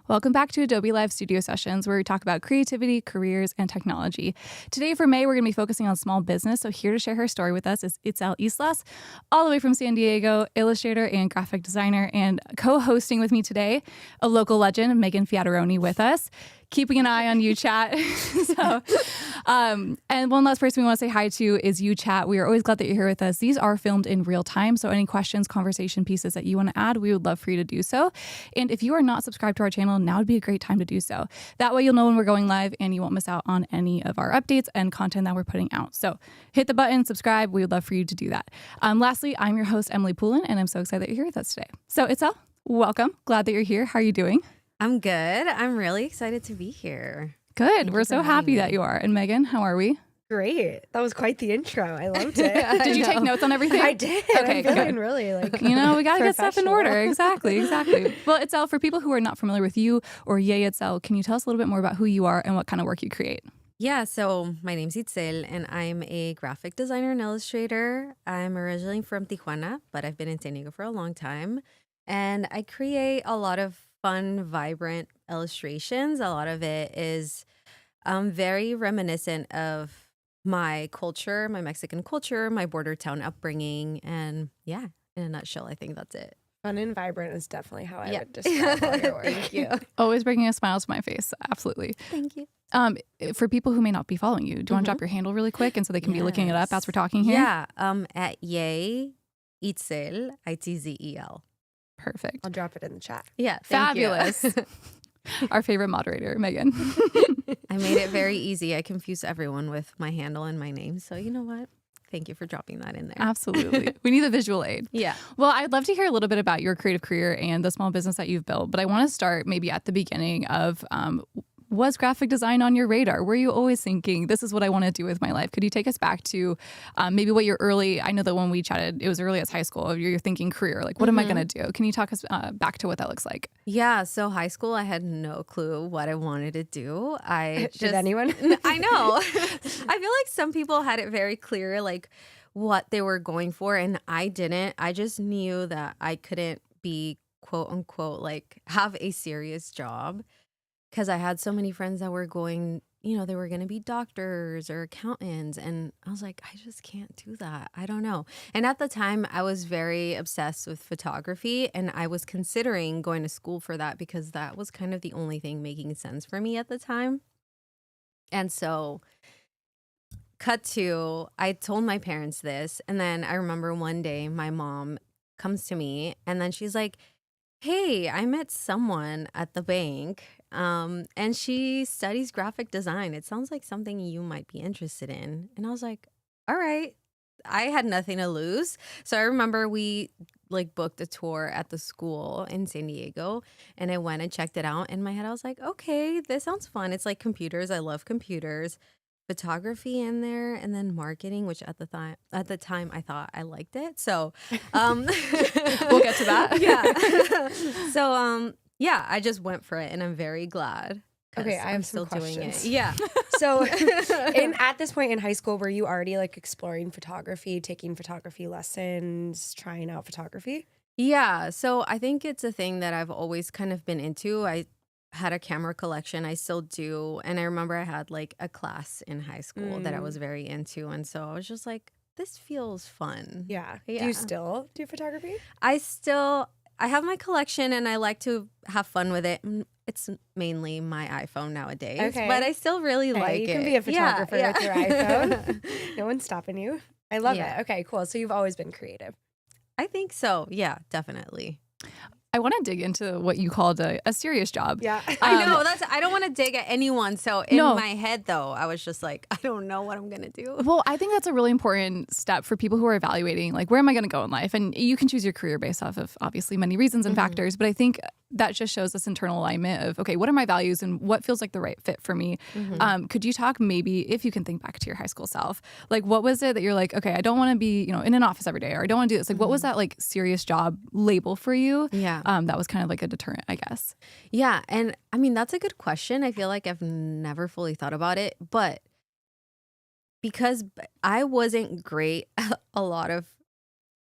Welcome back to Adobe Live Studio Sessions, where we talk about creativity, careers, and technology. Today for May, we're going to be focusing on small business. So here to share her story with us is Itzel Islas, all the way from San Diego, illustrator and graphic designer, and co-hosting with me today, a local legend, Megan Fiataroni, with us. Keeping an eye on UChat. And one last person we want to say hi to is UChat. We are always glad that you're here with us. These are filmed in real time, so any questions, conversation pieces that you want to add, we would love for you to do so. And if you are not subscribed to our channel, now would be a great time to do so. That way you'll know when we're going live and you won't miss out on any of our updates and content that we're putting out. So hit the button, subscribe. We would love for you to do that. Lastly, I'm your host, Emily Poulin, and I'm so excited that you're here with us today. So Itzel, welcome. Glad that you're here. How are you doing? I'm good. I'm really excited to be here. Good. We're so happy that you are. And Megan, how are we? Great. That was quite the intro. I loved it. Did you take notes on everything? I did. Okay, I'm feeling good. really we got to get stuff in order. Exactly. Well, Itzel, for people who are not familiar with you or YAY Itzel, can you tell us a little bit more about who you are and what kind of work you create? Yeah, so my name's Itzel, and I'm a graphic designer and illustrator. I'm originally from Tijuana, but I've been in San Diego for a long time. And I create a lot of fun, vibrant illustrations. A lot of it is very reminiscent of my culture, my Mexican culture, my border town upbringing. And yeah, in a nutshell, I think that's it. Fun and vibrant is definitely how I would describe all your work. Thank you. Always bringing a smile to my face. Absolutely. Thank you. For people who may not be following you, do you want to drop your handle really quick and so they can be looking it up as we're talking here? Yeah, at YAY Itzel, Itzel. Perfect. I'll drop it in the chat. Yeah, fabulous. Our favorite moderator, Megan. I made it very easy. I confuse everyone with my handle and my name. So you know what? Thank you for dropping that in there. Absolutely. We need the visual aid. Yeah. Well, I'd love to hear a little bit about your creative career and the small business that you've built. But I want to start maybe at the beginning of was graphic design on your radar? Were you always thinking, this is what I want to do with my life? Could you take us back to maybe what your early, I know that when we chatted, it was early as high school, you're thinking career, like what am I going to do? Can you talk us back to what that looks like? Yeah, so high school, I had no clue what I wanted to do. Did anyone? I know. I feel like some people had it very clear, like what they were going for, and I didn't. I just knew that I couldn't be, quote unquote, like have a serious job. Because I had so many friends that were going, they were going to be doctors or accountants. And I was like, I just can't do that. I don't know. And at the time, I was very obsessed with photography. And I was considering going to school for that because that was kind of the only thing making sense for me at the time. And so, cut to, I told my parents this. And then I remember one day my mom comes to me and then she's like, hey, I met someone at the bank and she studies graphic design. It sounds like something you might be interested in. And I was like, all right. I had nothing to lose. So I remember we booked a tour at the school in San Diego and I went and checked it out. In my head, I was like, okay, this sounds fun. It's like computers. I love computers. Photography in there and then marketing, which at the time I thought I liked it. So we'll get to that. Yeah. So I just went for it and I'm very glad. Okay, I'm still doing it. Yeah. So at this point in high school, were you already exploring photography, taking photography lessons, trying out photography? Yeah. So I think it's a thing that I've always kind of been into. I had a camera collection. I still do. And I remember I had a class in high school that I was very into. And so I was just like, this feels fun. Yeah. Do you still do photography? I have my collection and I like to have fun with it. It's mainly my iPhone nowadays. Okay. But I still really like it. You can be a photographer with your iPhone. No one's stopping you. I love it. Okay, cool. So you've always been creative. I think so. Yeah, definitely. I want to dig into what you called a serious job. Yeah. I know. I don't want to dig at anyone. So in my head, though, I was just like, I don't know what I'm going to do. Well, I think that's a really important step for people who are evaluating, where am I going to go in life? And you can choose your career based off of obviously many reasons and factors. But I think that just shows this internal alignment of, okay, what are my values and what feels like the right fit for me? Could you talk maybe, if you can think back to your high school self, what was it that you're like, okay, I don't want to be, in an office every day, or I don't want to do this. What was that serious job label for you? Yeah. That was kind of a deterrent, I guess. Yeah. And I mean, that's a good question. I feel like I've never fully thought about it, but because I wasn't great at a lot of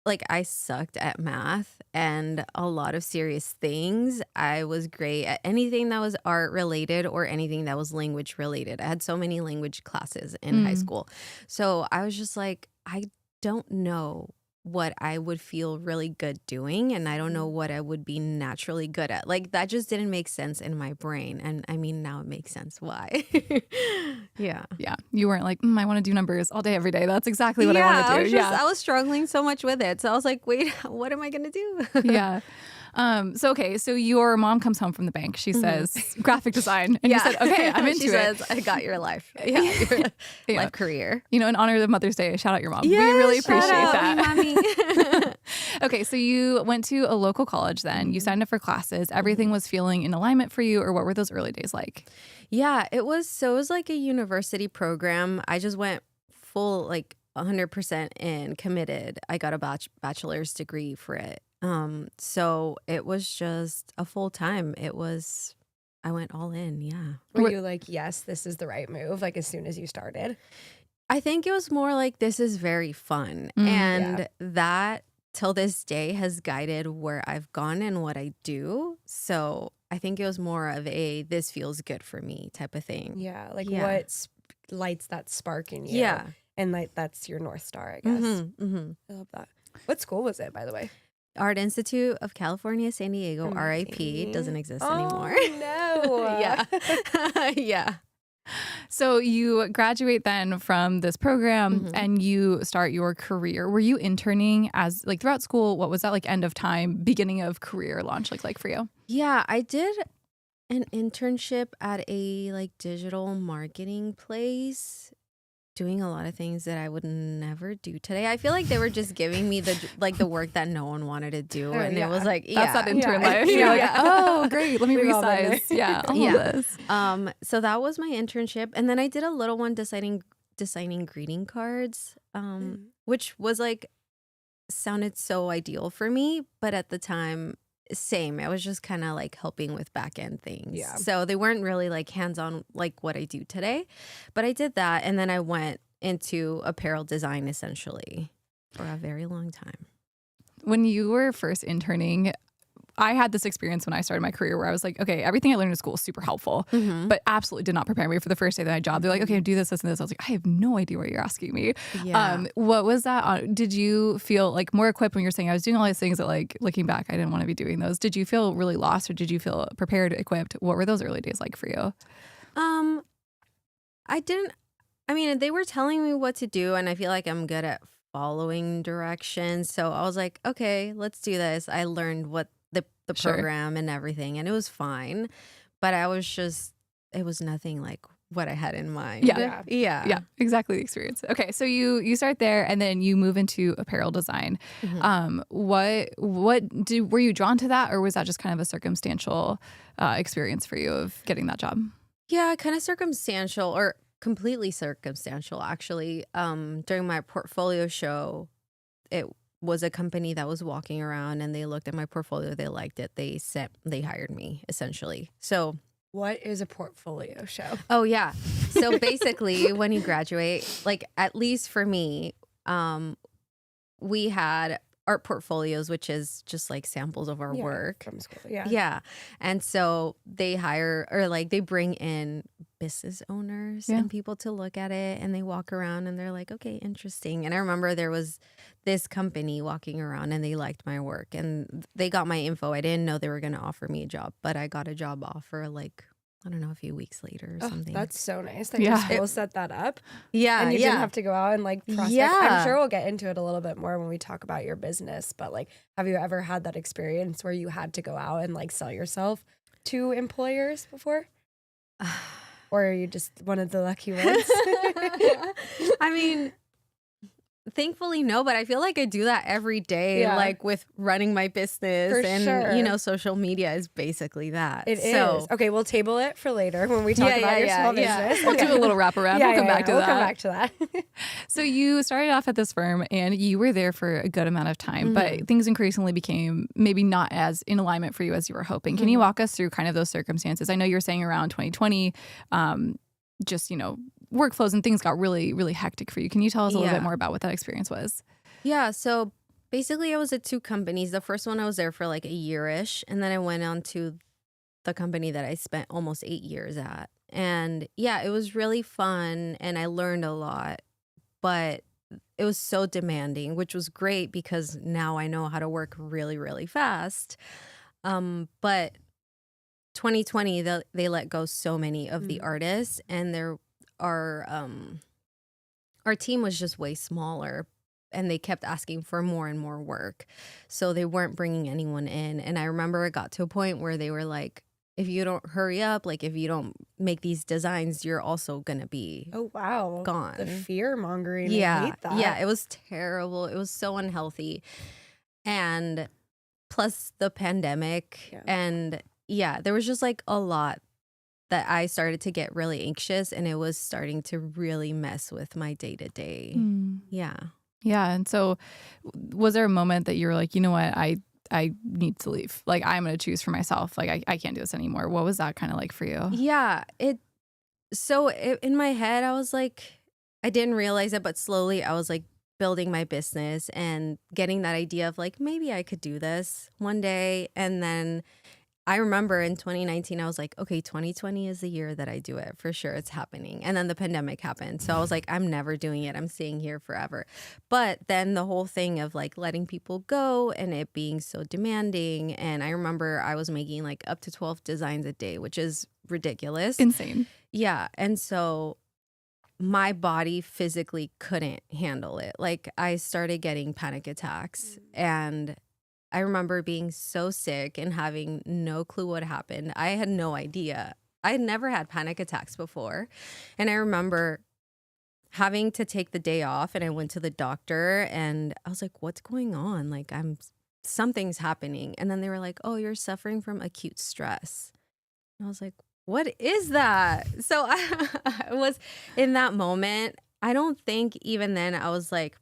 like I sucked at math and a lot of serious things. I was great at anything that was art related or anything that was language related. I had so many language classes in high school. So I was just like, I don't know what I would feel really good doing, and I don't know what I would be naturally good at. Like that just didn't make sense in my brain. And I mean, now it makes sense why. Yeah. Yeah. You weren't like, I want to do numbers all day, every day. That's exactly what I want to do. I was struggling so much with it. So I was like, wait, what am I going to do? Yeah. So your mom comes home from the bank. She says graphic design. And you said, okay, I'm into she it. says, I got your life. Yeah. Your life career. You know, in honor of Mother's Day, shout out your mom. Yeah, we really appreciate shout out, that. mommy. Okay, so you went to a local college then. You signed up for classes. Everything was feeling in alignment for you, or what were those early days like? Yeah, it was like a university program. I just went full, like 100% in, committed. I got a bachelor's degree for it. So it was just a full time. I went all in. Yeah. Were you like, yes, this is the right move? Like as soon as you started? I think it was more like, this is very fun. And that till this day has guided where I've gone and what I do. So I think it was more of a, this feels good for me type of thing. Yeah. Like what lights that spark in you? Yeah. And like, that's your North Star, I guess. I love that. What school was it, by the way? Art Institute of California, San Diego, RIP, doesn't exist anymore. No. Yeah. Yeah. So you graduate then from this program and you start your career. Were you interning as like throughout school? What was that like end of time, beginning of career launch like for you? Yeah, I did an internship at a like digital marketing place, doing a lot of things that I would never do today. I feel like they were just giving me the work that no one wanted to do. And it was like, that's that intern Yeah. life. You're like, oh, great. Let me resize. Yeah. All of this. So that was my internship. And then I did a little one designing greeting cards, which was like, sounded so ideal for me. But at the time, same. I was just kind of like helping with back end things. Yeah. So they weren't really like hands on like what I do today. But I did that. And then I went into apparel design essentially for a very long time. When you were first interning, I had this experience when I started my career where I was like, okay, everything I learned in school is super helpful, but absolutely did not prepare me for the first day of my job. They're like, okay, do this, this, and this. I was like, I have no idea what you're asking me. Yeah. What was that? Did you feel like more equipped when you're saying I was doing all these things that like looking back, I didn't want to be doing those? Did you feel really lost or did you feel prepared, equipped? What were those early days like for you? I mean, they were telling me what to do and I feel like I'm good at following directions. So I was like, okay, let's do this. I learned what the program and everything, and it was fine. But it was nothing like what I had in mind. Yeah, exactly the experience. Okay, so you start there, and then you move into apparel design. Were you drawn to that, or was that just kind of a circumstantial experience for you of getting that job? Yeah, kind of circumstantial, or completely circumstantial, actually. During my portfolio show, it was a company that was walking around and they looked at my portfolio, they liked it, they hired me essentially. So what is a portfolio show? Oh yeah, so basically when you graduate, like at least for me, we had art portfolios, which is just like samples of our work from school. And so they hire, or like they bring in business owners and people to look at it, and they walk around and they're like, okay, interesting. And I remember there was this company walking around and they liked my work and they got my info. I didn't know they were going to offer me a job, but I got a job offer like, I don't know, a few weeks later or something. That's so nice that your school set that up. Yeah. And you didn't have to go out and like prospect. I'm sure we'll get into it a little bit more when we talk about your business, but like, have you ever had that experience where you had to go out and like sell yourself to employers before? Or are you just one of the lucky ones? I mean, thankfully, no, but I feel like I do that every day, like with running my business. For and, sure. you know, social media is basically that. It is. Okay, we'll table it for later when we talk about your small business. We'll do a little wraparound. We'll come back to that. We'll come back to that. So you started off at this firm and you were there for a good amount of time, but things increasingly became maybe not as in alignment for you as you were hoping. Can you walk us through kind of those circumstances? I know you're saying around 2020, just, you know, workflows and things got really, really hectic for you. Can you tell us a little bit more about what that experience was? Yeah. So Basically, I was at 2 companies. The first one I was there for like a year-ish, and then I went on to the company that I spent almost 8 years at. And yeah, it was really fun and I learned a lot, but it was so demanding, which was great because now I know how to work really, really fast. But 2020, they let go so many of the artists, and our team was just way smaller, and they kept asking for more and more work. So they weren't bringing anyone in. And I remember it got to a point where they were like, if you don't hurry up, like if you don't make these designs, you're also going to be Oh, wow. gone. The fear mongering. Yeah. I hate that. Yeah. It was terrible. It was so unhealthy. And plus the pandemic. Yeah. And yeah, there was just like a lot that I started to get really anxious, and it was starting to really mess with my day to day. Yeah. Yeah. And so was there a moment that you were like, you know what, I need to leave. Like, I'm going to choose for myself. Like, I can't do this anymore. What was that kind of like for you? Yeah. In my head, I was like, I didn't realize it, but slowly I was like building my business and getting that idea of like, maybe I could do this one day. And then I remember in 2019, I was like, okay, 2020 is the year that I do it for sure. It's happening. And then the pandemic happened. So I was like, I'm never doing it. I'm staying here forever. But then the whole thing of like letting people go and it being so demanding. And I remember I was making like up to 12 designs a day, which is ridiculous. Insane. Yeah. And so my body physically couldn't handle it. Like I started getting panic attacks, and I remember being so sick and having no clue what happened. I had no idea. I had never had panic attacks before. And I remember having to take the day off, and I went to the doctor and I was like, what's going on? Like something's happening. And then they were like, oh, you're suffering from acute stress. And I was like, what is that? So I was in that moment. I don't think even then I was like,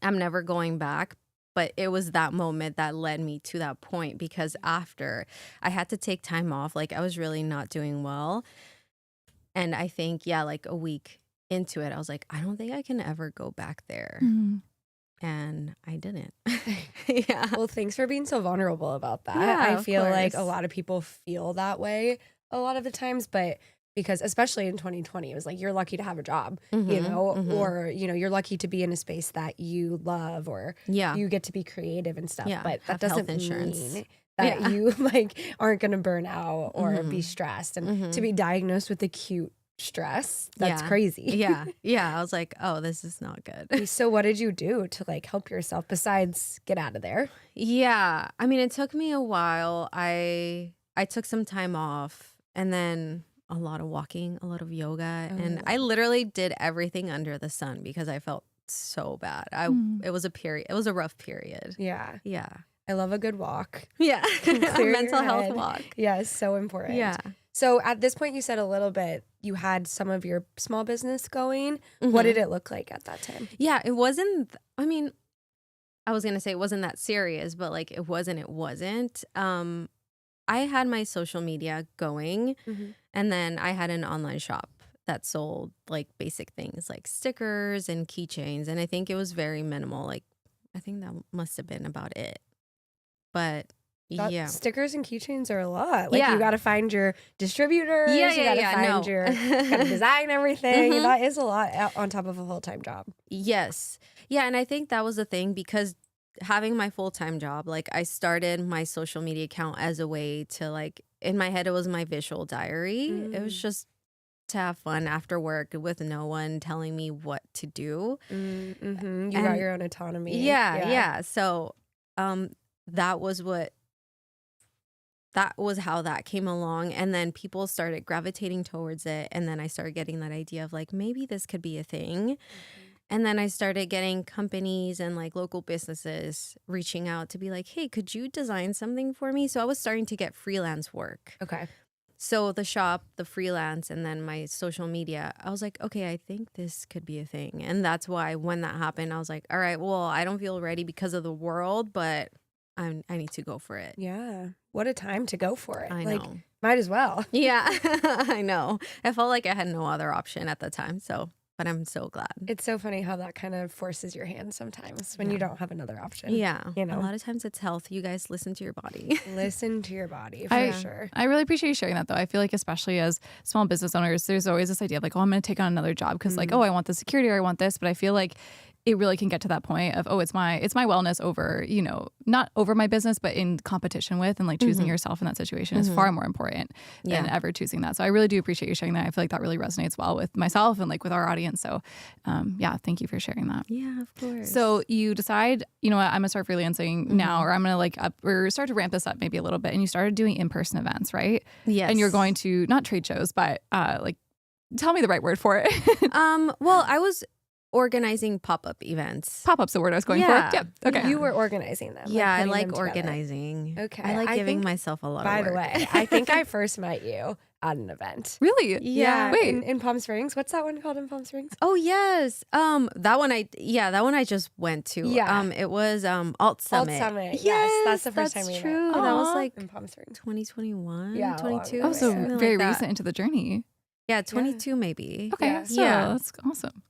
I'm never going back. But it was that moment that led me to that point, because after I had to take time off, like I was really not doing well. And I think, yeah, like a week into it, I was like, I don't think I can ever go back there. And I didn't. Yeah. Well, thanks for being so vulnerable about that. Yeah, I feel like a course. lot of people feel that way a lot of the times, but because especially in 2020, it was like, you're lucky to have a job, you know, or, you know, you're lucky to be in a space that you love, or you get to be creative and stuff. Yeah, but that have doesn't health insurance. mean that you like aren't going to burn out or be stressed, and to be diagnosed with acute stress. That's crazy. Yeah. Yeah. I was like, oh, this is not good. So what did you do to like help yourself besides get out of there? Yeah. I mean, it took me a while. I took some time off, and then a lot of walking, a lot of yoga. And I literally did everything under the sun because I felt so bad. It was a rough period. Yeah. Yeah. I love a good walk. Yeah. A Clear mental your health head. walk. Yeah, it's so important. Yeah. So at this point, you said a little bit, you had some of your small business going. What did it look like at that time? Yeah, it wasn't, I mean, I was going to say it wasn't that serious, but like it wasn't. I had my social media going, and then I had an online shop that sold like basic things like stickers and keychains. And I think it was very minimal. Like, I think that must have been about it. But yeah. Stickers and keychains are a lot. Like you got to find your distributors. You got to find your, got to design everything. That is a lot on top of a full-time job. Yes. Yeah. And I think that was the thing, because having my full-time job, like I started my social media account as a way to like, in my head, it was my visual diary. It was just to have fun after work with no one telling me what to do. You got your own autonomy. Yeah. So that was how that came along. And then people started gravitating towards it. And then I started getting that idea of like, maybe this could be a thing. And then I started getting companies and like local businesses reaching out to be like, hey, could you design something for me? So I was starting to get freelance work. Okay. So the shop, the freelance, and then my social media, I was like, okay, I think this could be a thing. And that's why when that happened, I was like, all right, well, I don't feel ready because of the world, but I need to go for it. Yeah. What a time to go for it. I like, know. Might as well. Yeah, I know. I felt like I had no other option at the time. So but I'm so glad. It's so funny how that kind of forces your hand sometimes when you don't have another option. Yeah. You know? A lot of times it's health. You guys listen to your body. Listen to your body for sure. I really appreciate you sharing that, though. I feel like especially as small business owners, there's always this idea of like, oh, I'm going to take on another job because like, oh, I want the security or I want this. But I feel like it really can get to that point of, oh, it's my wellness over, you know, not over my business, but in competition with, and like choosing yourself in that situation is far more important than ever choosing that. So I really do appreciate you sharing that. I feel like that really resonates well with myself and like with our audience. So yeah, thank you for sharing that. Yeah, of course. So you decide, you know what, I'm gonna start freelancing now, or I'm gonna like or start to ramp this up maybe a little bit. And you started doing in-person events, right? Yes. And you're going to, not trade shows, but like, tell me the right word for it. Well, I was organizing pop-up events. Pop-up's the word I was going for. Yep. Okay. You were organizing them. Yeah, I putting like them together. organizing. Okay. I like giving think, myself a lot by of work. the way, I think I first met you at an event. Really? Yeah. Wait. In Palm Springs. What's that one called in Palm Springs? Oh yes. That one I just went to. Yeah. It was Alt Summit. Alt Summit. Yes, Yes, that's the first time we true. met. That was Aw. like In Palm Springs. 2021, Yeah, 22. Oh, so something very like that. recent into the journey. Yeah, 22 maybe. Okay. Yeah. So Yeah. that's awesome.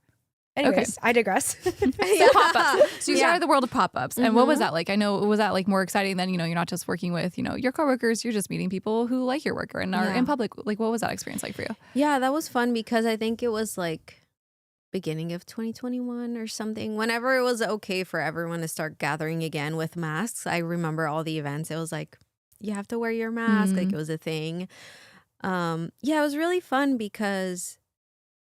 Anyways, I digress. So pop-ups. So you started the world of pop-ups. And what was Mm-hmm. that like? I know, was that like more exciting than, you know, you're not just working with, you know, your coworkers, you're just meeting people who like your work and are Yeah. in public. Like, what was that experience like for you? Yeah, that was fun because I think it was like beginning of 2021 or something. Whenever it was okay for everyone to start gathering again with masks, I remember all the events. It was like, you have to wear your mask. Like it was a thing. Yeah, it was really fun because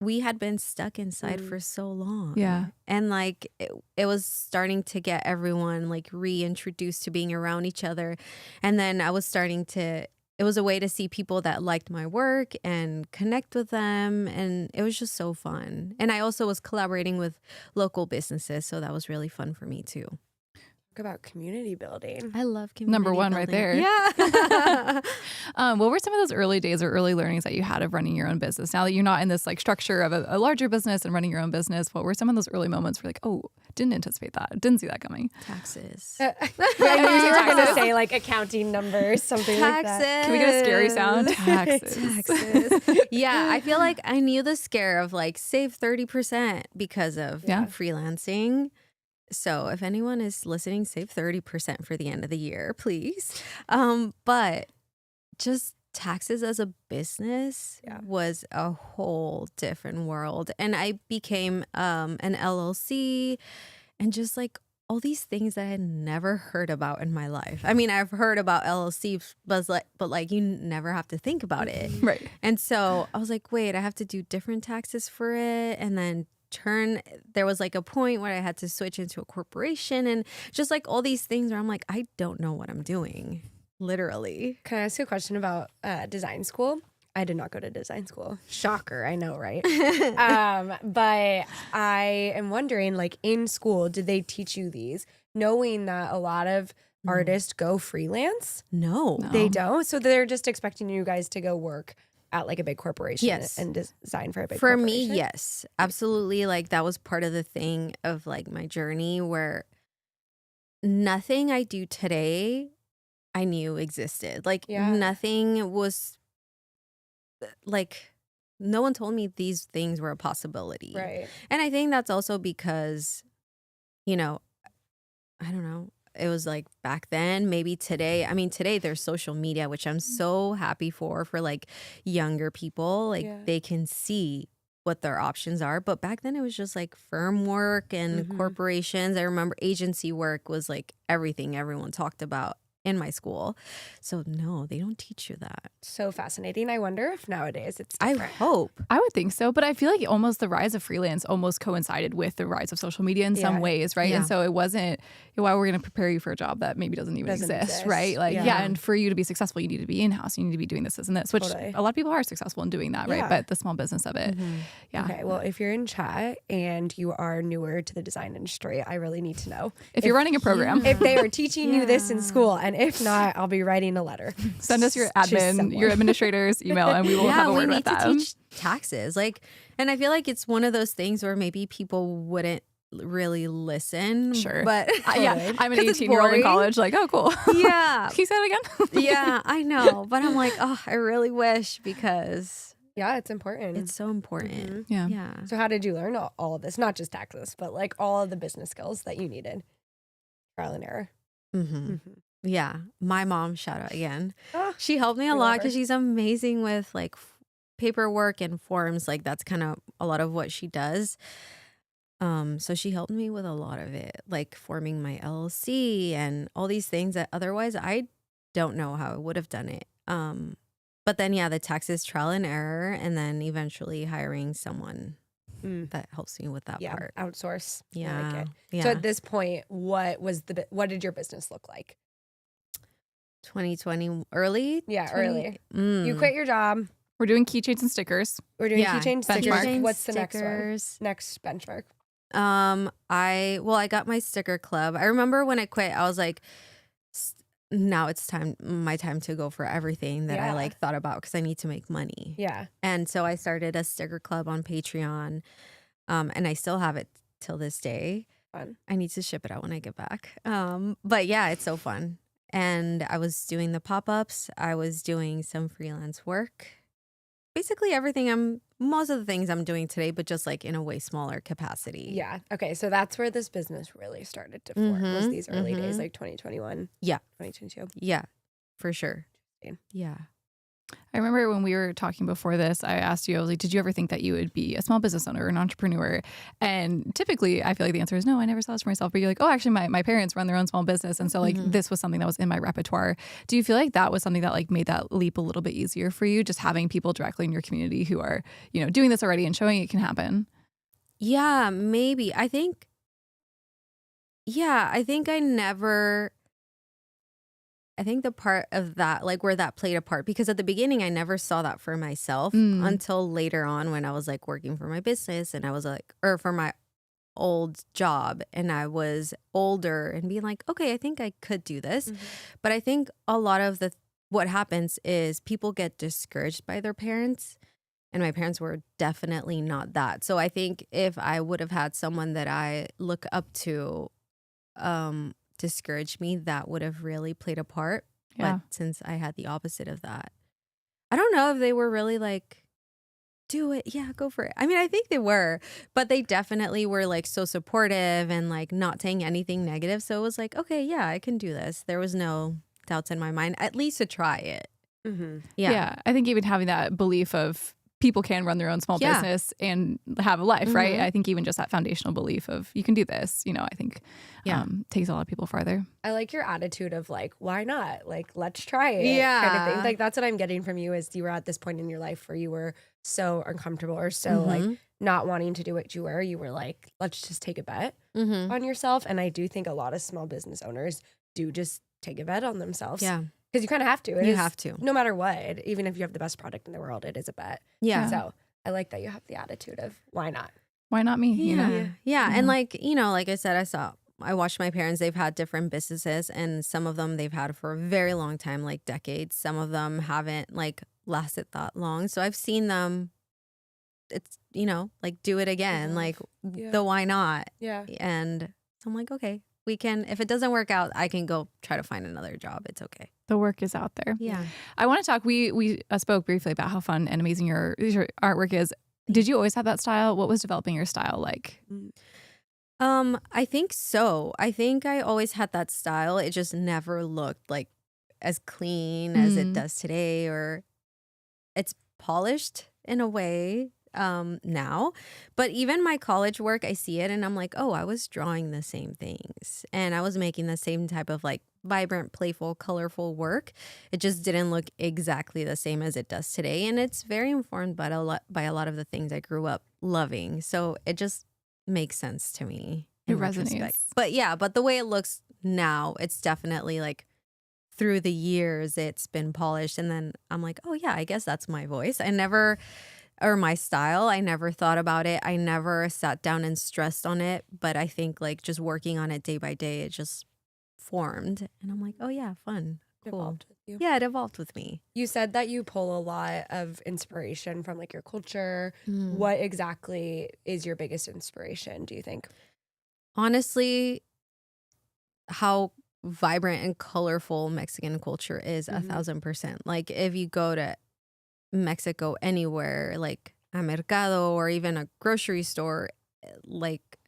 we had been stuck inside for so long. Yeah. And like it was starting to get everyone like reintroduced to being around each other. And then I was starting to, it was a way to see people that liked my work and connect with them. And it was just so fun. And I also was collaborating with local businesses. So that was really fun for me too. Talk about community building. I love community Number one right building. there. Yeah. What were some of those early days or early learnings that you had of running your own business? Now that you're not in this like structure of a larger business and running your own business, what were some of those early moments where like, oh, didn't anticipate that, didn't see that coming? Taxes. I knew you were going to say like accounting numbers, something like Taxes. that. Can we get a scary sound? Taxes. Taxes. Yeah, I feel like I knew the scare of like save 30% because of freelancing. So if anyone is listening, save 30% for the end of the year, please. But just taxes as a business was a whole different world. And I became an LLC and just like all these things that I had never heard about in my life. I mean, I've heard about LLCs, but like you never have to think about it. Right. And so I was like, wait, I have to do different taxes for it. And then there was like a point where I had to switch into a corporation and just like all these things where I'm like, I don't know what I'm doing, literally. Can I ask you a question about design school? I did not go to design school. Shocker, I know, right? But I am wondering, like in school, did they teach you these, knowing that a lot of artists go freelance? No. They don't. So they're just expecting you guys to go work at like a big corporation and design for a big corporation. corporation? For me, yes, absolutely. Like that was part of the thing of like my journey where nothing I do today I knew existed. Like nothing was like, no one told me these things were a possibility. Right. And I think that's also because, you know, I don't know. It was like back then, maybe today. I mean, today there's social media, which I'm so happy for like younger people. Like they can see what their options are. But back then it was just like firm work and corporations. I remember agency work was like everything everyone talked about in my school. So no, they don't teach you that. So fascinating. I wonder if nowadays it's I different. hope. I would think so, but I feel like almost the rise of freelance almost coincided with the rise of social media in some ways, right? Yeah. And so it wasn't, why we're going to prepare you for a job that maybe doesn't even exist, right? Like, and for you to be successful, you need to be in-house, you need to be doing this and this, which a lot of people are successful in doing that, right? But the small business of it, Okay, well, if you're in chat and you are newer to the design industry, I really need to know. If you're running a program. If they are teaching you this in school, and if not, I'll be writing a letter. Send us your your administrator's email and we will have a word with them. We need to teach taxes. Like, and I feel like it's one of those things where maybe people wouldn't really listen. Sure. But I'm an 18-year-old in college, like, oh, cool. Yeah. Can you say that again? Yeah, I know. But I'm like, oh, I really wish because Yeah, it's important. It's so important. Yeah. Yeah. So how did you learn all of this? Not just taxes, but like all of the business skills that you needed. Trial and error. Yeah. My mom, shout out again. Ah, She helped me a we lot love her. because she's amazing with like paperwork and forms. Like that's kind of a lot of what she does. So she helped me with a lot of it, like forming my LLC and all these things that otherwise I don't know how I would have done it. But then yeah, the taxes, trial and error, and then eventually hiring someone that helps me with that part. Outsource. I Yeah. like it. Yeah. So at this point, what did your business look like? 2020 early? Yeah, 20 early. You quit your job. We're doing keychains and stickers. We're doing Yeah, keychain stickers. benchmark. What's the Stickers. next benchmark? I got my sticker club. I remember when I quit, I was like, now it's my time to go for everything that I Yeah. like thought about because I need to make money. Yeah. And so I started a sticker club on Patreon. And I still have it till this day. Fun. I need to ship it out when I get back. But yeah, it's so fun. And I was doing the pop-ups. I was doing some freelance work. Basically most of the things I'm doing today, but just like in a way smaller capacity. Yeah. Okay. So that's where this business really started to form, was Mhm, these early days, mhm. like 2021. Yeah. 2022. Yeah, for sure. Interesting. Yeah. I remember when we were talking before this, I asked you, I was like, did you ever think that you would be a small business owner or an entrepreneur? And typically I feel like the answer is no, I never saw this for myself. But you're like, oh, actually my parents run their own small business. And so like this was something that was in my repertoire. Do you feel like that was something that like made that leap a little bit easier for you? Just having people directly in your community who are, doing this already and showing it can happen? Yeah, maybe. I think the part of that, like where that played a part, because at the beginning, I never saw that for myself until later on when I was like working for my business and I was like, or for my old job and I was older and being like, okay, I think I could do this. But I think a lot of what happens is people get discouraged by their parents. And my parents were definitely not that. So I think if I would have had someone that I look up to, discourage me, that would have really played a part. Yeah. But since I had the opposite of that, I don't know if they were really like, do it. Yeah, go for it. I mean, I think they were, but they definitely were like so supportive and like not saying anything negative. So it was like, okay, yeah, I can do this. There was no doubts in my mind, at least to try it. Yeah. I think even having that belief of people can run their own small business and have a life, right? I think even just that foundational belief of you can do this, I think takes a lot of people farther. I like your attitude of like, why not? Like, let's try it. Yeah. Kind of thing. Like, that's what I'm getting from you is you were at this point in your life where you were so uncomfortable or so like not wanting to do what you were. You were like, let's just take a bet on yourself. And I do think a lot of small business owners do just take a bet on themselves. Yeah. Because you kind of have to. You have to. No matter what, even if you have the best product in the world, it is a bet. Yeah. So I like that you have the attitude of why not? Why not me? Yeah. And like, like I said, I watched my parents, they've had different businesses and some of them they've had for a very long time, like decades. Some of them haven't like lasted that long. So I've seen them, it's, like do it again, like the why not? Yeah. And so I'm like, okay, we can, if it doesn't work out, I can go try to find another job. It's okay. The work is out there. Yeah. I want to talk, we spoke briefly about how fun and amazing your artwork is. Did you always have that style? What was developing your style like? I think so. I think I always had that style. It just never looked like as clean as it does today, or it's polished in a way now. But even my college work, I see it and I'm like, oh, I was drawing the same things and I was making the same type of like vibrant, playful, colorful work. It just didn't look exactly the same as it does today. And it's very informed by a lot of the things I grew up loving. So it just makes sense to me. It in resonates. retrospect. But the way it looks now, it's definitely like through the years it's been polished. And then I'm like, oh yeah, I guess that's my voice. Or my style. I never thought about it. I never sat down and stressed on it. But I think like just working on it day by day, it just formed. And I'm like, oh yeah, fun. Cool. Evolved with you. Yeah, it evolved with me. You said that you pull a lot of inspiration from like your culture. What exactly is your biggest inspiration, do you think? Honestly, how vibrant and colorful Mexican culture is 1,000%. Like if you go to Mexico anywhere, like a mercado or even a grocery store, like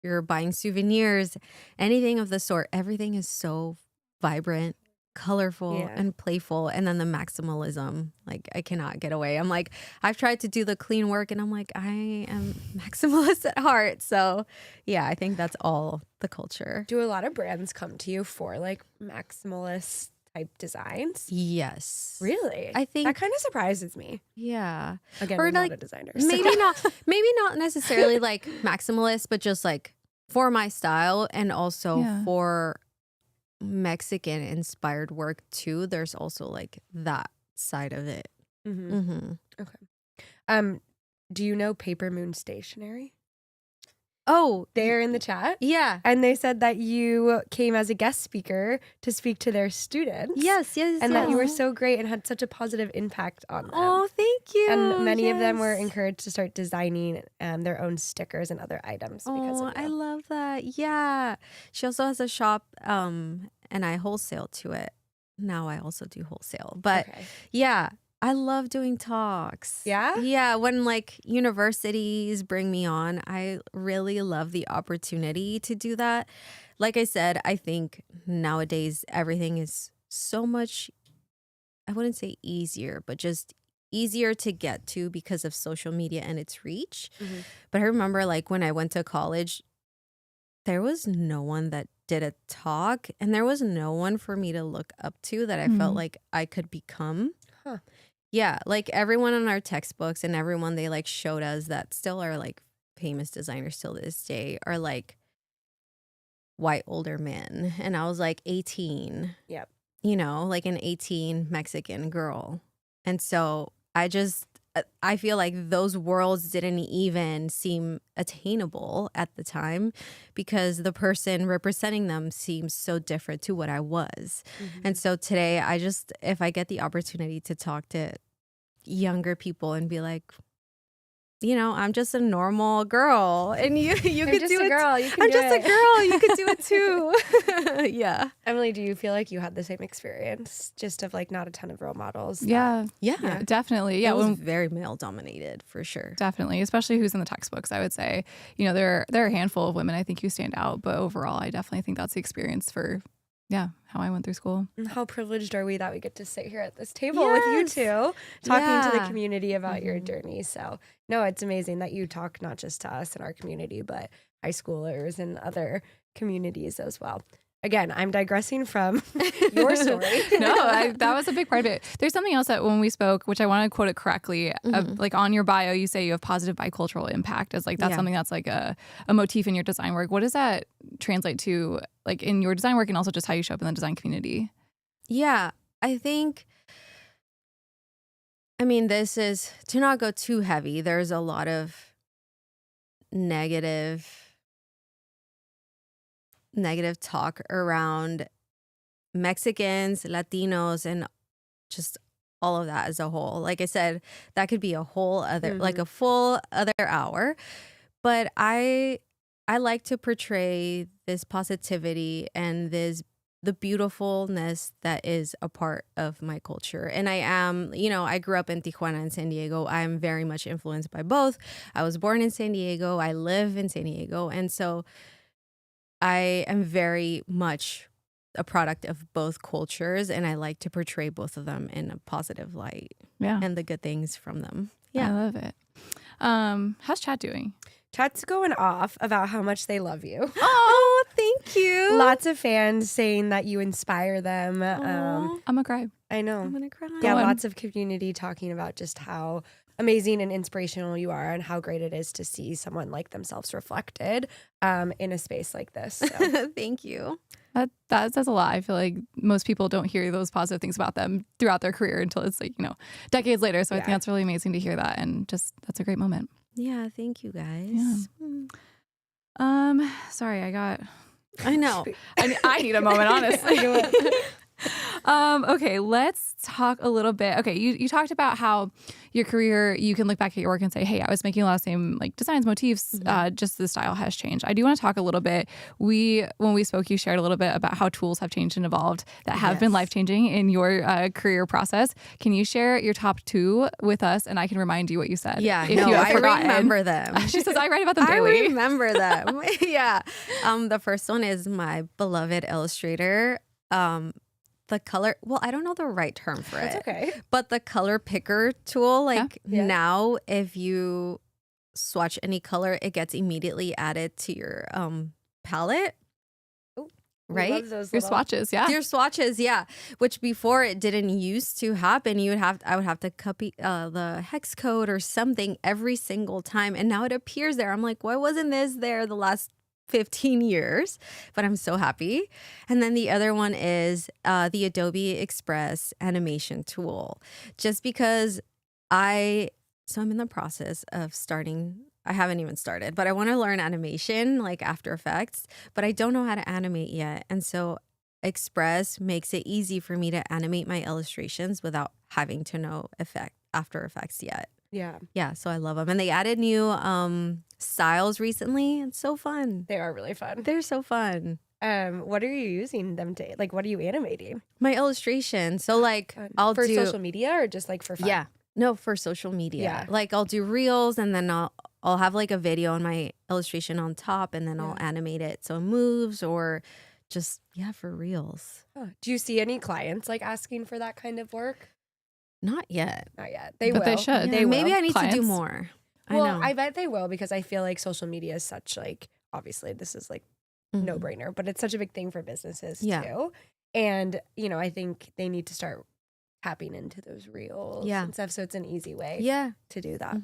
you're buying souvenirs, anything of the sort, everything is so vibrant, colorful, and playful. And then the maximalism, like I cannot get away. I'm like, I've tried to do the clean work and I'm like, I am maximalist at heart. So yeah, I think that's all the culture. Do a lot of brands come to you for like maximalist type designs? Yes. Really? I think that kind of surprises me. Yeah. Again, Or I'm like not a designer. So. maybe not necessarily like maximalist, but just like for my style and also for Mexican inspired work too. There's also like that side of it. Okay. Do you know Paper Moon Stationery? Oh, they're in the chat. Yeah. And they said that you came as a guest speaker to speak to their students. Yes. And that you were so great and had such a positive impact on them. Oh, thank you. And many of them were encouraged to start designing their own stickers and other items because of you. I love that. Yeah. She also has a shop and I wholesale to it. Now I also do wholesale. But yeah. I love doing talks. Yeah? Yeah, when like universities bring me on, I really love the opportunity to do that. Like I said, I think nowadays everything is so much, I wouldn't say easier, but just easier to get to because of social media and its reach. But I remember like when I went to college, there was no one that did a talk and there was no one for me to look up to that I felt like I could become. Yeah, like everyone in our textbooks and everyone they like showed us that still are like famous designers till this day are like white older men. And I was like 18. Yep. You know, like an 18 Mexican girl. And so I feel like those worlds didn't even seem attainable at the time because the person representing them seems so different to what I was. And so today if I get the opportunity to talk to younger people and be like, you know, I'm just a normal girl and you could do it. I'm just a girl. You could do it too. Yeah. Emily, do you feel like you had the same experience just of like not a ton of role models? Yeah, definitely. Yeah. It was very male dominated for sure. Definitely. Especially who's in the textbooks, I would say. You know, there are a handful of women I think who stand out, but overall, I definitely think that's the experience for how I went through school. And how privileged are we that we get to sit here at this table with you two, talking to the community about your journey. So, no, it's amazing that you talk not just to us in our community, but high schoolers and other communities as well. Again, I'm digressing from your story. No, that was a big part of it. There's something else that when we spoke, which I want to quote it correctly, like on your bio, you say you have positive bicultural impact as like, that's something that's like a motif in your design work. What does that translate to like in your design work and also just how you show up in the design community? Yeah, I think, I mean, this is to not go too heavy. There's a lot of negative talk around Mexicans, Latinos, and just all of that as a whole. Like I said, that could be a whole other, like a full other hour. But I like to portray this positivity and the beautifulness that is a part of my culture. And I am, you know, I grew up in Tijuana and San Diego. I am very much influenced by both. I was born in San Diego. I live in San Diego. And so I am very much a product of both cultures, and I like to portray both of them in a positive light. Yeah. And the good things from them. Yeah. I love it. How's Chat doing? Chat's going off about how much they love you. Oh, thank you. Lots of fans saying that you inspire them. I'm gonna cry. I know. I'm gonna cry. Yeah, lots of community talking about just how amazing and inspirational you are and how great it is to see someone like themselves reflected in a space like this. So. Thank you. That says a lot. I feel like most people don't hear those positive things about them throughout their career until it's like, you know, decades later. So I think that's really amazing to hear that. And just, that's a great moment. Yeah. Thank you guys. Yeah. Sorry, I know. I need a moment, honestly. Okay, let's talk a little bit. Okay, you talked about how your career, you can look back at your work and say, hey, I was making a lot of same like designs, motifs, just the style has changed. I do want to talk a little bit. When we spoke, you shared a little bit about how tools have changed and evolved that have been life-changing in your career process. Can you share your top 2 with us? And I can remind you what you said. Yeah, if you have forgotten. I remember them. She says, I write about them daily. I remember them. Yeah. The first one is my beloved illustrator. The color, well, I don't know the right term for it. Okay. But the color picker tool, like now, if you swatch any color, it gets immediately added to your palette. Right? Your swatches, yeah. Your swatches, yeah. Which before it didn't used to happen. I would have to copy the hex code or something every single time. And now it appears there. I'm like, why wasn't this there the last 15 years? But I'm so happy. And then the other one is the Adobe Express animation tool. Just because I'm in the process of starting. I haven't even started, but I want to learn animation like After Effects, but I don't know how to animate yet. And so Express makes it easy for me to animate my illustrations without having to know After Effects yet. Yeah. Yeah, so I love them. And they added new styles recently. It's so fun. They are really fun. They're so fun. What are you using them to? Like, what are you animating? My illustration. So like I'll for do social media or just like for fun? Yeah. No, for social media. Yeah. Like I'll do reels and then I'll have like a video on my illustration on top and then I'll animate it so it moves or just, for reels. Oh. Do you see any clients like asking for that kind of work? Not yet. Not yet. They But will. they should. Yeah, They maybe will. I need Clients? to do more. Well, I know. I bet they will because I feel like social media is such like, obviously this is like no brainer, but it's such a big thing for businesses too. And, I think they need to start tapping into those reels and stuff. So it's an easy way to do that.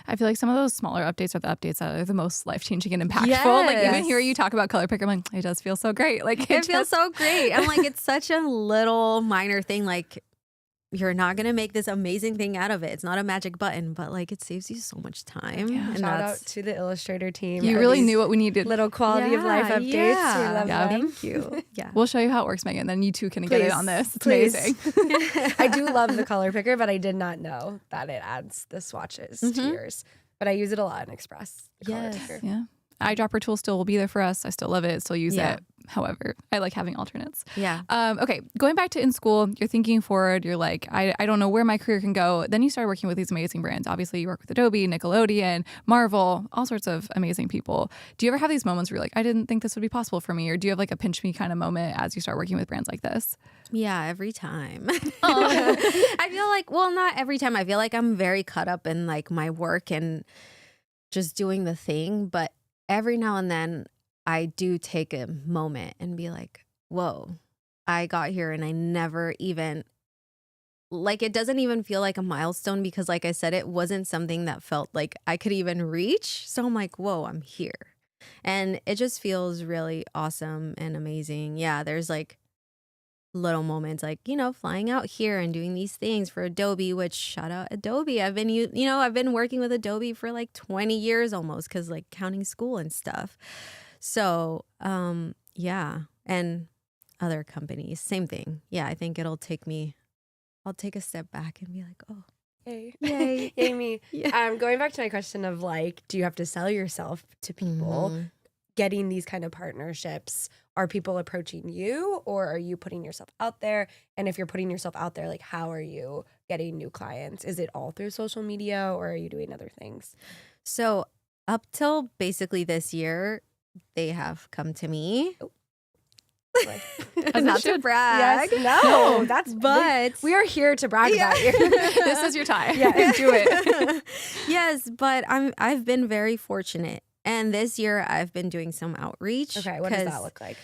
I feel like some of those smaller updates are the updates that are the most life-changing and impactful. Like even hearing you talk about color picker, I'm like, it does feel so great. Like it feels so great. I'm like, it's such a little minor thing. Like you're not going to make this amazing thing out of it. It's not a magic button, but like it saves you so much time. Yeah. And Shout out to the Illustrator team. You really knew what we needed. Little quality of life updates. We love them. Thank you. Yeah. We'll show you how it works, Megan. Then you two can get in on this. It's amazing. I do love the color picker, but I did not know that it adds the swatches to yours. But I use it a lot in Express. Yes. Yeah. Eyedropper tool still will be there for us. I still love it. Still use it. However, I like having alternates. Yeah. Okay. Going back to in school, you're thinking forward. You're like, I don't know where my career can go. Then you start working with these amazing brands. Obviously, you work with Adobe, Nickelodeon, Marvel, all sorts of amazing people. Do you ever have these moments where you're like, I didn't think this would be possible for me? Or do you have like a pinch me kind of moment as you start working with brands like this? Yeah, every time. I feel like, well, not every time. I feel like I'm very caught up in like my work and just doing the thing. But every now and then I do take a moment and be like, whoa, I got here and I never even, like, it doesn't even feel like a milestone because like I said, it wasn't something that felt like I could even reach. So I'm like, whoa, I'm here. And it just feels really awesome and amazing. Yeah, there's like little moments like, flying out here and doing these things for Adobe, which shout out Adobe. I've been working with Adobe for like 20 years almost because like counting school and stuff. So, yeah. And other companies, same thing. Yeah, I think I'll take a step back and be like, oh, yay. Yay. Yay me. Yeah. Going back to my question of like, do you have to sell yourself to people? Getting these kind of partnerships, are people approaching you or are you putting yourself out there? And if you're putting yourself out there, like how are you getting new clients? Is it all through social media or are you doing other things? So up till basically this year, they have come to me. Not to brag. Yes, no, that's but we are here to brag about you. This is your time. Yeah, do it. Yes, but I've been very fortunate. And this year I've been doing some outreach. Okay, what does that look like?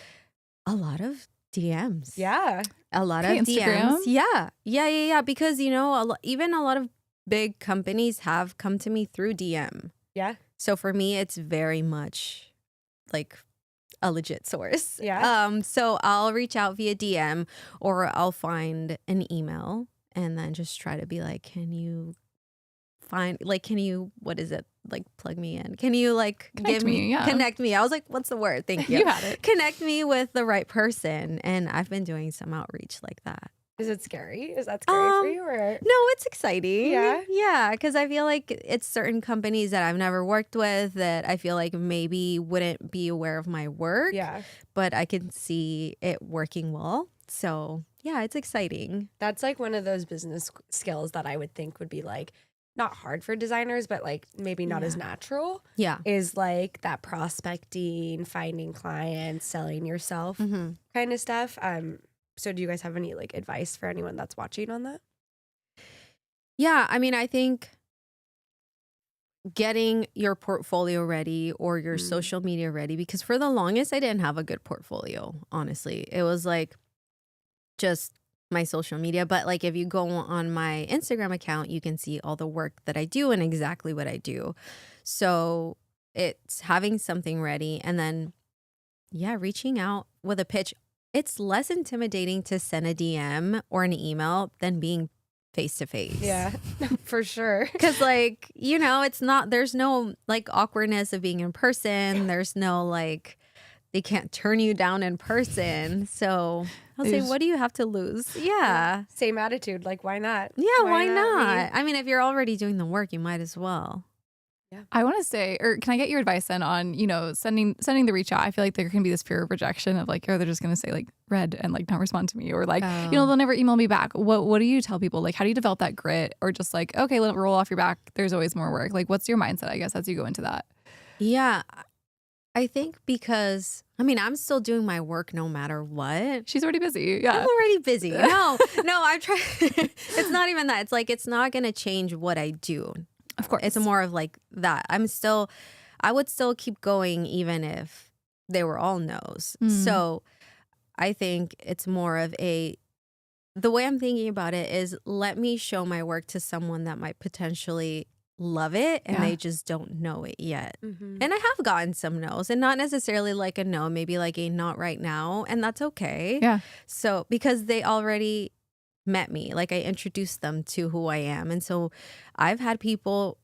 A lot of DMs. Yeah. A lot of Instagram? DMs. Yeah. Because, even a lot of big companies have come to me through DM. Yeah. So for me, it's very much like a legit source. Yeah. So I'll reach out via DM or I'll find an email and then just try to be like, what is it? like plug me in? Can you like Connect me, yeah. connect me? I was like, what's the word? Thank you. You had it. Connect me with the right person. And I've been doing some outreach like that. Is it scary? Is that scary for you? Or No, it's exciting. Yeah? Yeah, because I feel like it's certain companies that I've never worked with that I feel like maybe wouldn't be aware of my work. Yeah. But I can see it working well. So yeah, it's exciting. That's like one of those business skills that I would think would be like not hard for designers, but like maybe not as natural. Yeah. Is like that prospecting, finding clients, selling yourself kind of stuff. So do you guys have any like advice for anyone that's watching on that? Yeah, I mean, I think getting your portfolio ready or your social media ready, because for the longest I didn't have a good portfolio, honestly. It was like just my social media. But like if you go on my Instagram account, you can see all the work that I do and exactly what I do. So it's having something ready and then, yeah, reaching out with a pitch. It's less intimidating to send a DM or an email than being face to face. Yeah, for sure. Because like, you know, it's not, there's no like awkwardness of being in person. There's no like, they can't turn you down in person. So I'll say, what do you have to lose? Yeah. Same attitude. Like, why not? Yeah, why not? I mean, if you're already doing the work, you might as well. Yeah. I want to say, or can I get your advice then on, you know, sending the reach out? I feel like there can be this fear of rejection of like, oh, they're just going to say like read and like not respond to me, or like, you know, they'll never email me back. What do you tell people? Like, how do you develop that grit, or just like, okay, let it roll off your back. There's always more work. Like, what's your mindset, I guess, as you go into that? Yeah, I think because, I mean, I'm still doing my work no matter what. She's already busy. Yeah. I'm already busy. No, I'm trying. It's not even that. It's like, it's not going to change what I do. Of course. It's more of like that. I would still keep going even if they were all no's. So I think it's more of the way I'm thinking about it is, let me show my work to someone that might potentially love it and they just don't know it yet. And I have gotten some no's, and not necessarily like a no, maybe like a not right now. And that's okay. Yeah. So because they already met me, like I introduced them to who I am. And so I've had people,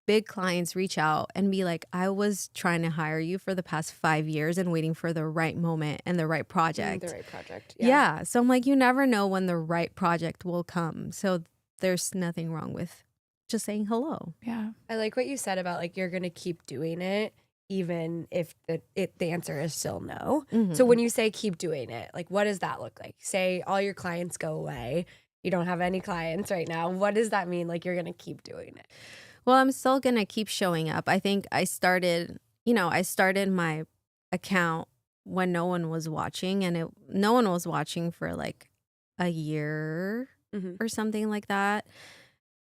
big clients, reach out and be like, I was trying to hire you for the past 5 years and waiting for the right moment and the right project. The right project. Yeah. So I'm like, you never know when the right project will come. So there's nothing wrong with just saying hello. Yeah. I like what you said about like, you're going to keep doing it even if the answer is still no. So when you say keep doing it, like what does that look like? Say all your clients go away. You don't have any clients right now. What does that mean? Like you're going to keep doing it? Well, I'm still going to keep showing up. I think I started my account when no one was watching, and no one was watching for like a year or something like that.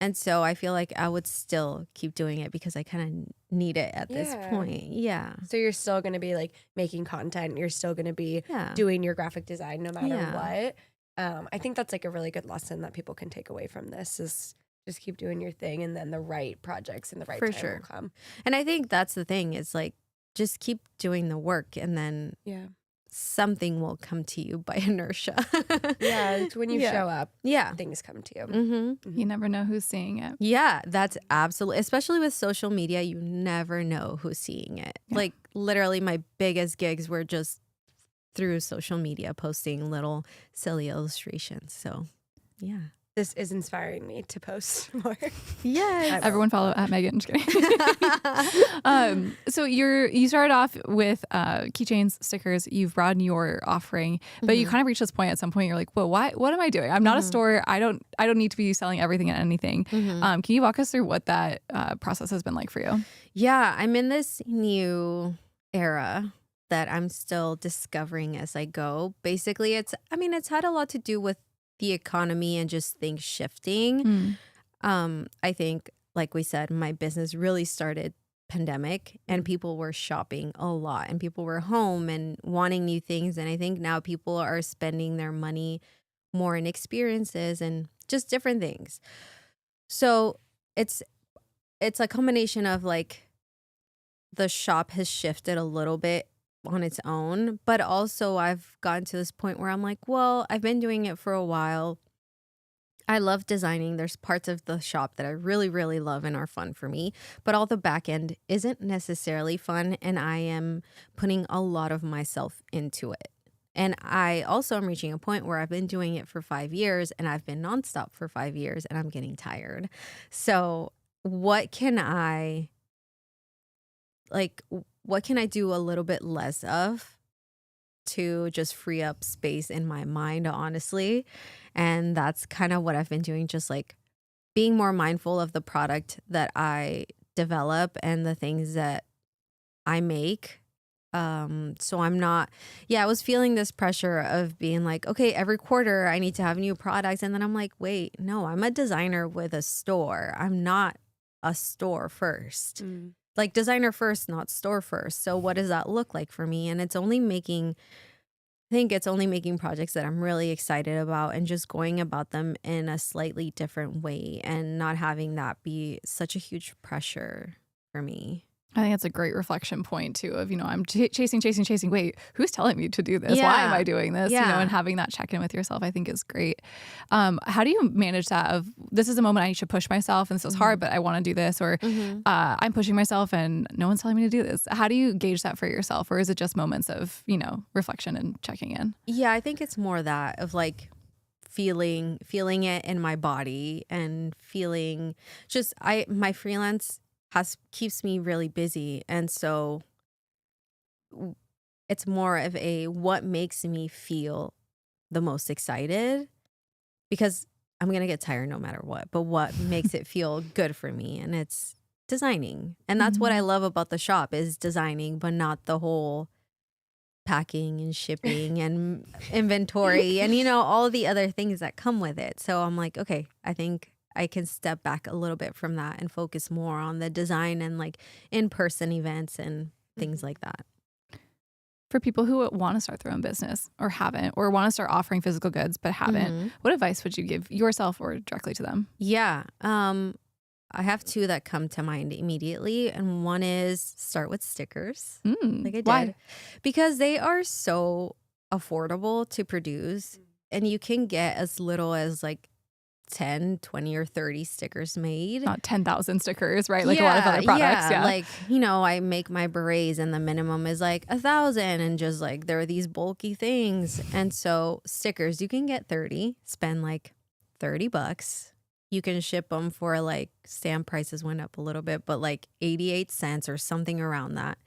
And so I feel like I would still keep doing it because I kind of need it at this point. Yeah. So you're still going to be like making content. You're still going to be doing your graphic design no matter what. I think that's like a really good lesson that people can take away from this is just keep doing your thing, and then the right projects and the right time will come. And I think that's the thing is like, just keep doing the work, and then something will come to you by inertia. It's when you show up, things come to you. You never know who's seeing it. Yeah, that's absolutely, especially with social media, you never know who's seeing it. Like literally my biggest gigs were just through social media, posting little silly illustrations. So yeah. This is inspiring me to post more. Yes. Everyone follow at Megan. Just kidding. So you started off with keychains, stickers. You've broadened your offering, but you kind of reached this point at some point. You're like, well, what am I doing? I'm not a store. I don't need to be selling everything and anything. Can you walk us through what that process has been like for you? Yeah, I'm in this new era that I'm still discovering as I go. Basically, it's had a lot to do with the economy and just things shifting. I think, like we said, my business really started pandemic, and people were shopping a lot, and people were home and wanting new things. And I think now people are spending their money more in experiences and just different things. So it's a combination of like the shop has shifted a little bit on its own, but also I've gotten to this point where I'm like, well, I've been doing it for a while. I love designing. There's parts of the shop that I really, really love and are fun for me, but all the back end isn't necessarily fun. And I am putting a lot of myself into it. And I also am reaching a point where I've been doing it for 5 years and I've been nonstop for 5 years and I'm getting tired. So what can I do a little bit less of to just free up space in my mind, honestly? And that's kind of what I've been doing, just like being more mindful of the product that I develop and the things that I make. So I'm not, I was feeling this pressure of being like, okay, every quarter I need to have new products. And then I'm like, wait, no, I'm a designer with a store. I'm not a store first. Like designer first, not store first. So what does that look like for me? And I think it's only making projects that I'm really excited about and just going about them in a slightly different way and not having that be such a huge pressure for me. I think it's a great reflection point too of, I'm chasing. Wait, who's telling me to do this? Why am I doing this? And having that check in with yourself, I think is great. How do you manage that of this is a moment I should push myself and this is hard, but I want to do this, or I'm pushing myself and no one's telling me to do this. How do you gauge that for yourself? Or is it just moments of, reflection and checking in? Yeah, I think it's more that of like feeling it in my body and feeling just my freelance keeps me really busy, and so it's more of a what makes me feel the most excited, because I'm gonna get tired no matter what, but what makes it feel good for me, and it's designing. And that's what I love about the shop is designing, but not the whole packing and shipping and inventory and all the other things that come with it. So I'm like, okay, I think I can step back a little bit from that and focus more on the design and like in-person events and things like that. For people who want to start their own business or haven't, or want to start offering physical goods but haven't, what advice would you give yourself or directly to them? Yeah. I have 2 that come to mind immediately. And one is start with stickers. Like I did. Why? Because they are so affordable to produce, and you can get as little as like 10, 20, or 30 stickers made. Not 10,000 stickers, right? Like a lot of other products. Yeah. Like, I make my berets and the minimum is like 1,000, and just like there are these bulky things. And so stickers, you can get 30, spend like $30. You can ship them for like stamp prices went up a little bit, but like 88 cents or something around that.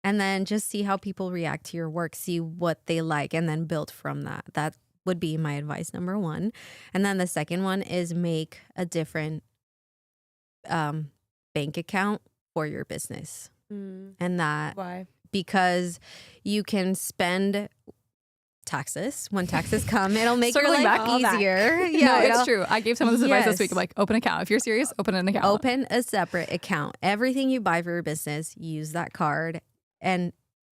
And then just see how people react to your work, see what they like, and then build from that. That would be my advice, number 1. And then the second one is make a different bank account for your business. And that why? Because you can spend taxes when taxes come. It'll make your Circling life back. easier. No, it's true. I gave someone this advice this week. I'm like, open an account. If you're serious, open an account. Open a separate account. Everything you buy for your business, use that card, and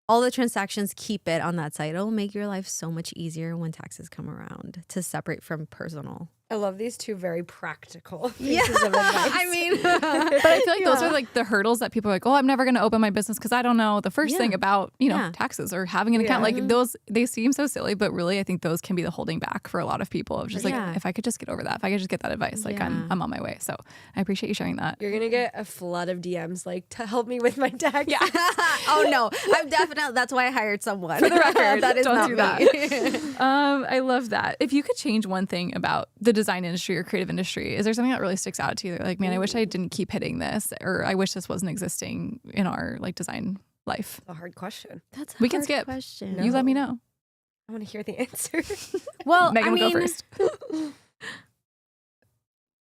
all the transactions, keep it on that site. It'll make your life so much easier when taxes come around to separate from personal. I love these 2 very practical pieces of advice. I mean, but I feel like those are like the hurdles that people are like, oh, I'm never going to open my business because I don't know the first thing about, taxes or having an account. Like those, they seem so silly, but really I think those can be the holding back for a lot of people of just like, if I could just get over that, if I could just get that advice, like I'm on my way. So I appreciate you sharing that. You're going to get a flood of DMs like to help me with my taxes. Yeah. Oh no, I'm definitely, that's why I hired someone. For the record, that is don't not do me. that. I love that. If you could change one thing about the design industry or creative industry, is there something that really sticks out to you? Like, man, I wish I didn't keep hitting this, or I wish this wasn't existing in our like design life. A hard question. That's a we hard can skip. question. You let me know. I want to hear the answer. Well, Megan will go first.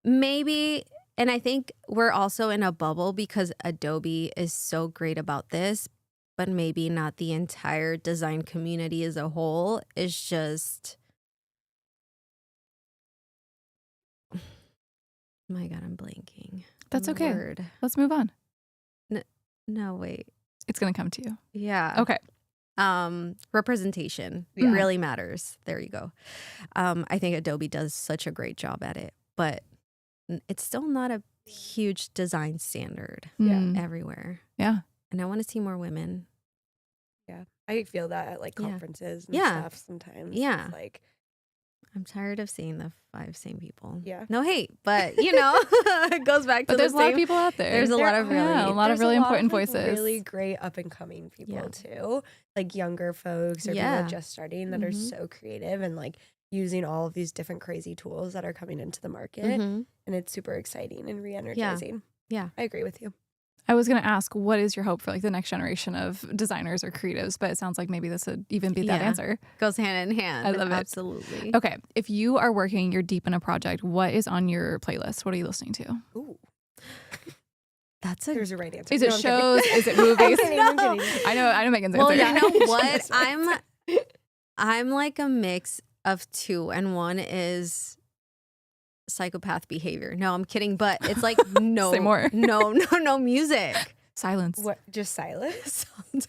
Maybe, and I think we're also in a bubble because Adobe is so great about this, but maybe not the entire design community as a whole. It's just, my God, I'm blanking. That's okay. Word. Let's move on. No, wait. It's going to come to you. Yeah. Okay. Representation really matters. There you go. I think Adobe does such a great job at it, but it's still not a huge design standard everywhere. Yeah. And I want to see more women. Yeah. I feel that at like conferences and stuff sometimes. Yeah. It's like I'm tired of seeing the 5 same people. Yeah. No hate, but it goes back to But there's the a lot same. of people out there. There's a lot of really, a lot of there's really a lot important of, like, voices. really great up and coming people too, like younger folks or Yeah. people just starting that are so creative and like using all of these different crazy tools that are coming into the market, and it's super exciting and re-energizing. Yeah. I agree with you. I was going to ask, what is your hope for like the next generation of designers or creatives? But it sounds like maybe this would even be that answer. Goes hand in hand. I love it. Absolutely. Okay. If you are working, you're deep in a project, what is on your playlist? What are you listening to? Ooh, That's there's a right answer. Is it No, I'm shows? kidding. Is it movies? I'm kidding. I know Megan's Well, answer. you know what? That's right. I'm like a mix of two, and one is psychopath behavior. No, I'm kidding, but it's like Say more. no music. Silence. What? Just silence? Sometimes.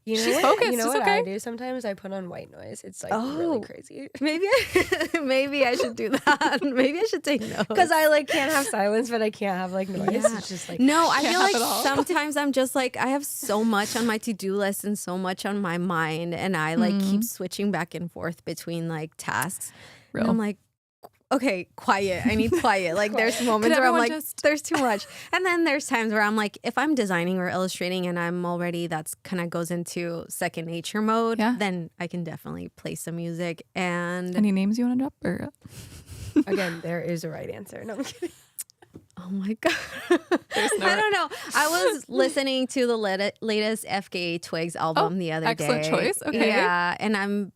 You know She's what? focused, You know it's what I okay. do sometimes? I put on white noise. It's like Oh. really crazy. Maybe I should do that. Maybe I should take notes. Because I like can't have silence, but I can't have like noise. Yeah. It's just like No, I Can't feel have like it all. sometimes I'm just like, I have so much on my to-do list and so much on my mind, and I like keep switching back and forth between like tasks. Real. And I'm like, okay, quiet. I need quiet. Like there's moments Could where I'm everyone like, just- there's too much. And then there's times where I'm like, if I'm designing or illustrating and I'm already, that's kind of goes into second nature mode, Yeah. then I can definitely play some music. And Any names you want to drop? Or again, there is a right answer. No, I'm kidding. oh my God. There's no I don't know. I was listening to the latest FKA Twigs album the other excellent day. choice. Okay. Yeah. And I'm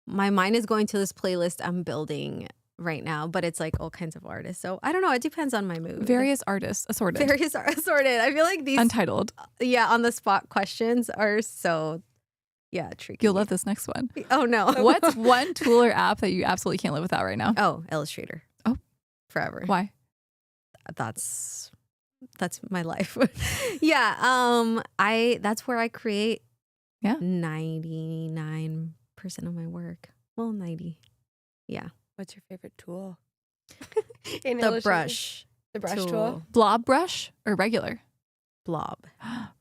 my mind is going to this playlist I'm building right now, but it's like all kinds of artists. So I don't know. It depends on my mood. various artists assorted. Various are assorted. I feel like these Untitled. on the spot questions are so tricky. You'll love this next one. Oh no. What's one tool or app that you absolutely can't live without right now? Oh, Illustrator. Oh. Forever. Why? That's my life. That's where I create 99% of my work. Well, 90. Yeah. What's your favorite tool? In The illustration? brush. The brush tool. Blob brush or regular? Blob.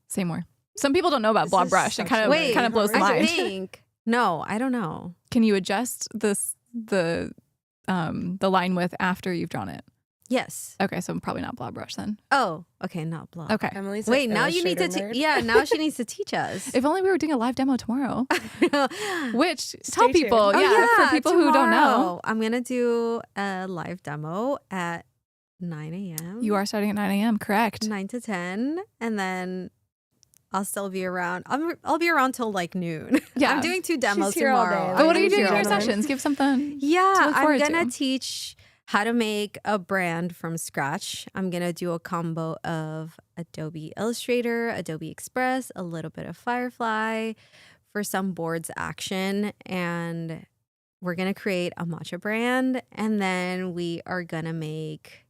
Say more. Some people don't know about This blob is brush. It such kind a of Wait, kind of blows the I mind. think. No, I don't know. Can you adjust the line width after you've drawn it? Yes. Okay, so probably not blob brush then. Oh, okay, not blob. Okay. Emily's Wait, an now you need to. Illustrator nerd. Yeah, now she needs to teach us. If only we were doing a live demo tomorrow. Which tell tuned. people, Oh, for people who don't know, tomorrow I'm gonna do a live demo at 9 a.m. you are starting at 9 a.m. Correct? 9 to 10, and then I'll still be around. I'll be around till like noon. Yeah. I'm doing 2 demos here all tomorrow. day. But what are I'm you doing in here your all night. sessions? Give something. Yeah, to look I'm forward gonna to. teach how to make a brand from scratch. I'm gonna do a combo of Adobe Illustrator, Adobe Express, a little bit of Firefly for some boards action, and we're gonna create a matcha brand, and then we are gonna make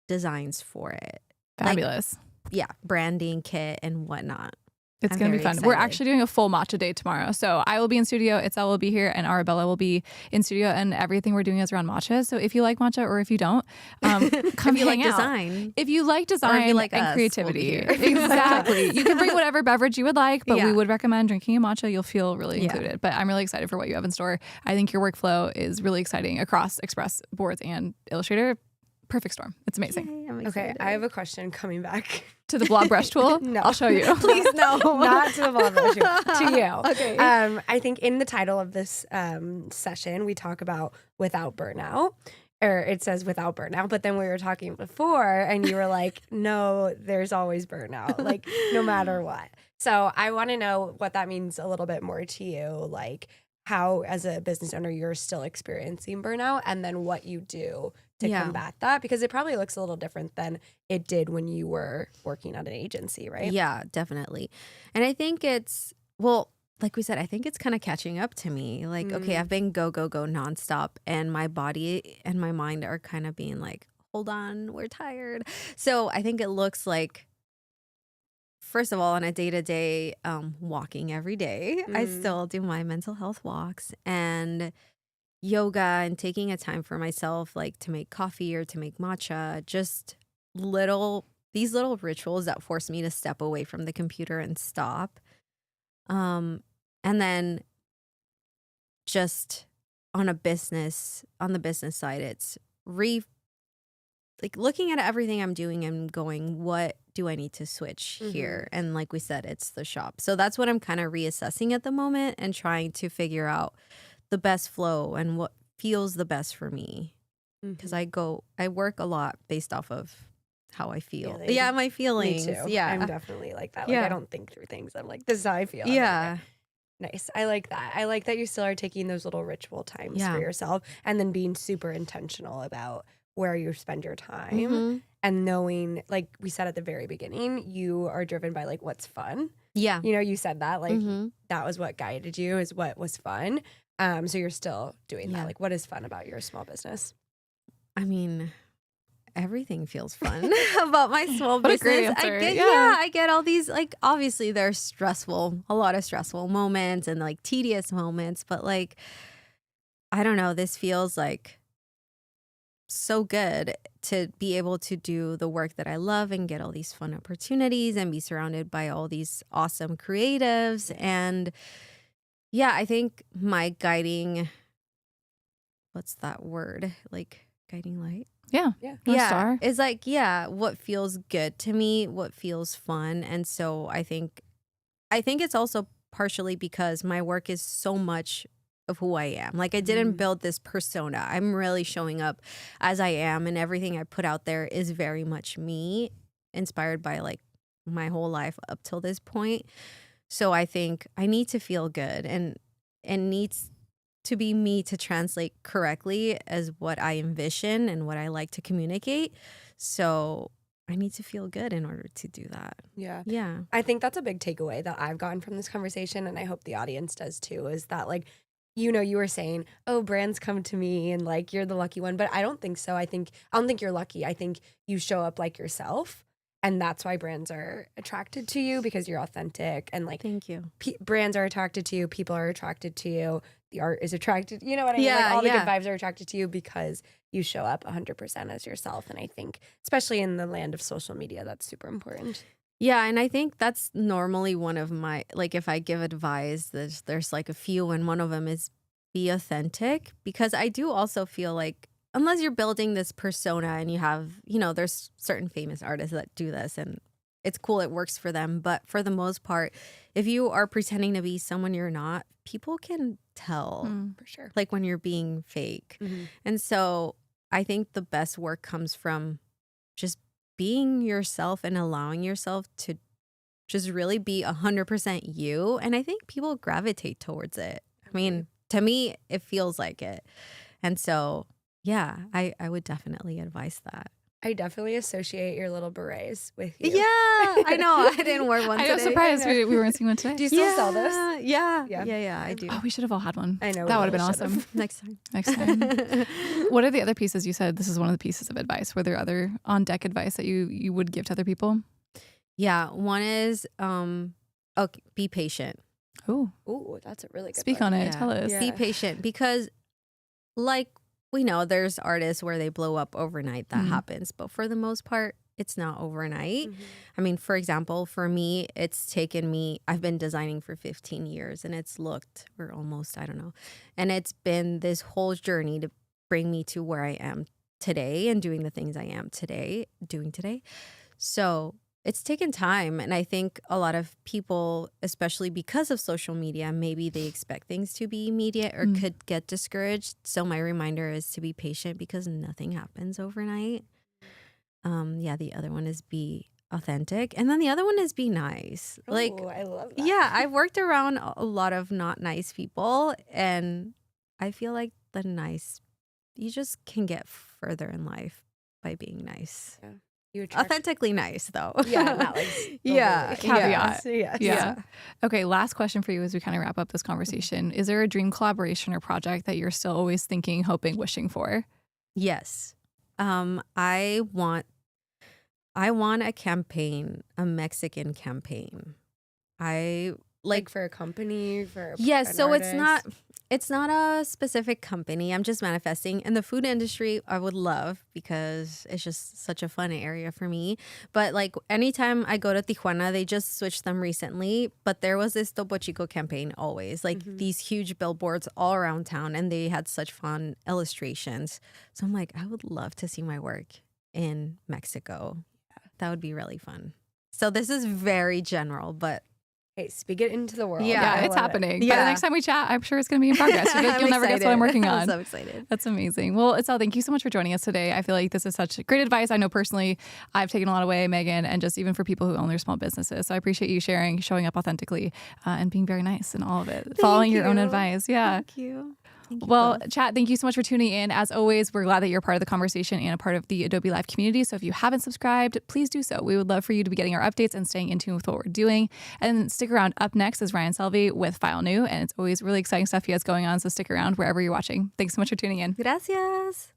designs for it. Fabulous. Yeah, branding kit and whatnot. It's I'm going to be very fun. We're excited. actually doing a full matcha day tomorrow. So I will be in studio, Itzel will be here, and Arabella will be in studio, and everything we're doing is around matcha. So if you like matcha or if you don't, come if you like hang out. design. If you like design Or if you like and us, creativity, we'll be here. exactly. You can bring whatever beverage you would like, but we Yeah. would recommend drinking a matcha. You'll feel really Yeah. included. But I'm really excited for what you have in store. I think your workflow is really exciting across Express, boards, and Illustrator. Perfect storm. It's amazing. Yay, I'm Okay, excited. I have a question coming back. To the blob brush tool, No. I'll show you. Please no. Not to the ball brush, to you. Okay. I think in the title of this session, we talk about without burnout, or it says without burnout, but then we were talking before and you were like, no, there's always burnout, like no matter what. So I want to know what that means a little bit more to you, like how as a business owner, you're still experiencing burnout and then what you do to Yeah. combat that, because it probably looks a little different than it did when you were working at an agency, right? Yeah, definitely. And I think it's, well, like we said, I think it's kind of catching up to me. Like, okay, I've been go nonstop, and my body and my mind are kind of being like, hold on, we're tired. So I think it looks like, first of all, on a day-to-day walking every day, I still do my mental health walks and yoga and taking a time for myself, like to make coffee or to make matcha, just these little rituals that force me to step away from the computer and stop. And then just on the business side, it's like looking at everything I'm doing and going, what do I need to switch here? And like we said, it's the shop. So that's what I'm kind of reassessing at the moment and trying to figure out the best flow and what feels the best for me. Because I work a lot based off of how I feel. Yeah, my feelings. Me too. Yeah. I'm definitely like that. Like I don't think through things. I'm like, this is how I feel. Yeah. Nice. I like that. I like that you still are taking those little ritual times for yourself and then being super intentional about where you spend your time and knowing, like we said at the very beginning, you are driven by like what's fun. Yeah. You know, you said that like that was what guided you, is what was fun. So you're still doing that. Like what is fun about your small business? I mean, everything feels fun about my small What business. a great answer. I get all these, like, obviously there's a lot of stressful moments and like tedious moments, but like, I don't know, this feels like so good to be able to do the work that I love and get all these fun opportunities and be surrounded by all these awesome creatives. And yeah, I think my guiding, what's that word? Like guiding light? Yeah. Star. It's like, what feels good to me, what feels fun. And so I think it's also partially because my work is so much of who I am. Like I didn't build this persona. I'm really showing up as I am, and everything I put out there is very much me, inspired by like my whole life up till this point. So I think I need to feel good and needs to be me to translate correctly as what I envision and what I like to communicate. So I need to feel good in order to do that. Yeah. Yeah. I think that's a big takeaway that I've gotten from this conversation, and I hope the audience does too, is that like, you know, you were saying, oh, brands come to me and like you're the lucky one, but I don't think so. I don't think you're lucky. I think you show up like yourself, and that's why brands are attracted to you, because you're authentic, and like Thank you. Brands are attracted to you, people are attracted to you, the art is attracted, you know what I mean? Like all the good vibes are attracted to you because you show up 100% as yourself. And I think, especially in the land of social media, that's super important. Yeah, and I think that's normally one of my, like, if I give advice, there's like a few, and one of them is be authentic, because I do also feel like unless you're building this persona and you have, you know, there's certain famous artists that do this and it's cool, it works for them. But for the most part, if you are pretending to be someone you're not, people can tell For sure. like when you're being fake. And so I think the best work comes from just being yourself and allowing yourself to just really be 100% you. And I think people gravitate towards it. I mean, to me, it feels like it. And so, yeah, I would definitely advise that. I definitely associate your little berets with you. Yeah, I know. I didn't wear one today. I was surprised we weren't seeing one today. Do you still sell those? Yeah, I do. Oh, we should have all had one. I know. That would have been awesome. Next time. Next time. What are the other pieces you said? This is one of the pieces of advice. Were there other on deck advice that you would give to other people? Yeah, one is be patient. Ooh, that's a really good Speak one. on it. Tell us. Be patient, because like we know there's artists where they blow up overnight. That happens. But for the most part, it's not overnight. I mean, for example, for me, it's taken me, I've been designing for 15 years and we're almost, I don't know. And it's been this whole journey to bring me to where I am today and doing the things I am doing today. So it's taken time. And I think a lot of people, especially because of social media, maybe they expect things to be immediate or could get discouraged. So my reminder is to be patient, because nothing happens overnight. The other one is be authentic. And then the other one is be nice. Ooh, like, I love that. Yeah, I've worked around a lot of not nice people. And I feel like you just can get further in life by being nice. Yeah. You attract Authentically nice, though. Yeah, not like caveat. Yeah. Okay, last question for you as we kind of wrap up this conversation. Is there a dream collaboration or project that you're still always thinking, hoping, wishing for? Yes. I want a campaign, a Mexican campaign. I like for a company, for yes, an so artist? it's not, It's not a specific company. I'm just manifesting. In the food industry, I would love because it's just such a fun area for me. But like anytime I go to Tijuana, they just switched them recently. But there was this Topo Chico campaign always, like these huge billboards all around town. And they had such fun illustrations. So I'm like, I would love to see my work in Mexico. That would be really fun. So this is very general, but hey, speak it into the world. Yeah, it's happening. Yeah. By the next time we chat, I'm sure it's going to be in progress. You'll never guess what I'm working on. I'm so excited. That's amazing. Well, Itzel, thank you so much for joining us today. I feel like this is such great advice. I know personally I've taken a lot away, Megan, and just even for people who own their small businesses. So I appreciate you sharing, showing up authentically, and being very nice in all of it. Following your own advice. Yeah. Thank you. Well, chat, thank you so much for tuning in. As always, we're glad that you're part of the conversation and a part of the Adobe Live community. So if you haven't subscribed, please do so. We would love for you to be getting our updates and staying in tune with what we're doing. And stick around. Up next is Ryan Selvey with File New. And it's always really exciting stuff he has going on. So stick around wherever you're watching. Thanks so much for tuning in. Gracias.